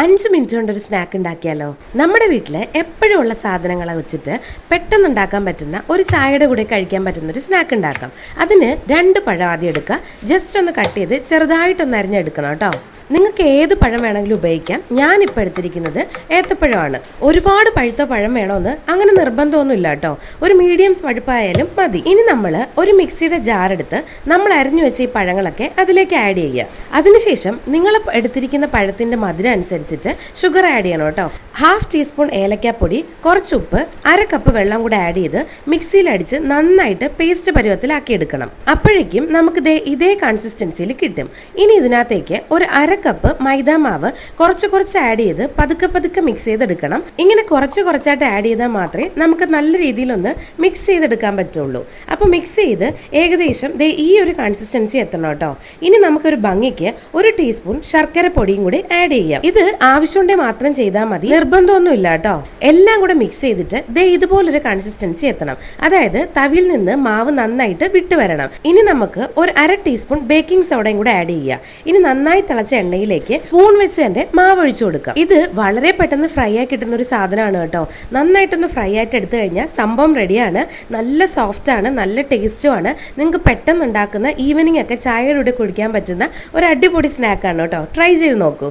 5 minute കൊണ്ടൊരു snack ഉണ്ടാക്കിയാലോ? നമ്മുടെ വീട്ടിൽ എപ്പോഴും ഉള്ള സാധനങ്ങളെ വെച്ചിട്ട് പെട്ടെന്ന് ഉണ്ടാക്കാൻ പറ്റുന്ന ഒരു ചായയുടെ കൂടെ കഴിക്കാൻ പറ്റുന്ന ഒരു സ്നാക്ക് ഉണ്ടാക്കാം. അതിന് 2 പഴം ആദ്യം എടുക്കുക. ജസ്റ്റ് ഒന്ന് കട്ട് ചെയ്ത് ചെറുതായിട്ടൊന്ന് അരിഞ്ഞെടുക്കണം കേട്ടോ. നിങ്ങൾക്ക് ഏത് പഴം വേണമെങ്കിലും ഉപയോഗിക്കാം. ഞാനിപ്പോൾ എടുത്തിരിക്കുന്നത് ഏത്തപ്പഴമാണ്. ഒരുപാട് പഴുത്ത പഴം വേണമെന്ന് അങ്ങനെ നിർബന്ധമൊന്നുമില്ല കേട്ടോ. ഒരു മീഡിയം പഴുപ്പായാലും മതി. ഇനി നമ്മൾ ഒരു മിക്സിയുടെ ജാർ എടുത്ത് നമ്മൾ അരിഞ്ഞു വെച്ച ഈ പഴങ്ങളൊക്കെ അതിലേക്ക് ആഡ് ചെയ്യുക. അതിനുശേഷം നിങ്ങൾ എടുത്തിരിക്കുന്ന പഴത്തിൻ്റെ മധുരം അനുസരിച്ചിട്ട് ഷുഗർ ആഡ് ചെയ്യണം കേട്ടോ. 1/2 ടീസ്പൂൺ ഏലക്കാപ്പൊടി, കുറച്ച് ഉപ്പ്, 1/2 കപ്പ് വെള്ളം കൂടെ ആഡ് ചെയ്ത് മിക്സിയിലടിച്ച് നന്നായിട്ട് പേസ്റ്റ് പരുവത്തിലാക്കി എടുക്കണം. അപ്പോഴേക്കും നമുക്ക് ഇതേ കൺസിസ്റ്റൻസിയിൽ കിട്ടും. ഇനി ഇതിനകത്തേക്ക് ഒരു 1/2 കപ്പ് മൈദ മാവ് കുറച്ച് ആഡ് ചെയ്ത് പതുക്കെ മിക്സ് ചെയ്തെടുക്കണം. ഇങ്ങനെ കുറച്ചായിട്ട് ആഡ് ചെയ്താൽ മാത്രമേ നമുക്ക് നല്ല രീതിയിലൊന്ന് മിക്സ് ചെയ്തെടുക്കാൻ പറ്റുള്ളൂ. അപ്പോൾ മിക്സ് ചെയ്ത് ഏകദേശം ഈ ഒരു കൺസിസ്റ്റൻസി എത്തണം കേട്ടോ. ഇനി നമുക്കൊരു ഭംഗിക്ക് 1 ടീസ്പൂൺ ശർക്കര പൊടിയും കൂടി ആഡ് ചെയ്യാം. ഇത് ആവശ്യമുണ്ടെങ്കിൽ മാത്രം ചെയ്താൽ മതി, നിർബന്ധമൊന്നും ഇല്ല കേട്ടോ. എല്ലാം കൂടെ മിക്സ് ചെയ്തിട്ട് ഇതുപോലൊരു കൺസിസ്റ്റൻസി എത്തണം. അതായത് തവിയിൽ നിന്ന് മാവ് നന്നായിട്ട് വിട്ട് വരണം. ഇനി നമുക്ക് ഒരു 1/2 ടീസ്പൂൺ ബേക്കിംഗ് സോഡയും കൂടെ ആഡ് ചെയ്യുക. ഇനി നന്നായി തിളച്ച എണ്ണയിലേക്ക് സ്പൂൺ വെച്ച് തന്നെ മാവ് ഒഴിച്ചു കൊടുക്കുക. ഇത് വളരെ പെട്ടെന്ന് ഫ്രൈ ആയി കിട്ടുന്ന ഒരു സാധനമാണ് കേട്ടോ. നന്നായിട്ടൊന്ന് ഫ്രൈ ആയിട്ട് എടുത്തു കഴിഞ്ഞാൽ സംഭവം റെഡിയാണ്. നല്ല സോഫ്റ്റ് ആണ്, നല്ല ടേസ്റ്റും ആണ്. നിങ്ങൾക്ക് പെട്ടെന്ന് ഉണ്ടാക്കുന്ന ഈവനിങ് ഒക്കെ ചായയുടെ കൂടെ കുടിക്കാൻ പറ്റുന്ന ഒരു അടിപൊളി സ്നാക്കാണ് കേട്ടോ. ട്രൈ ചെയ്ത് നോക്കൂ.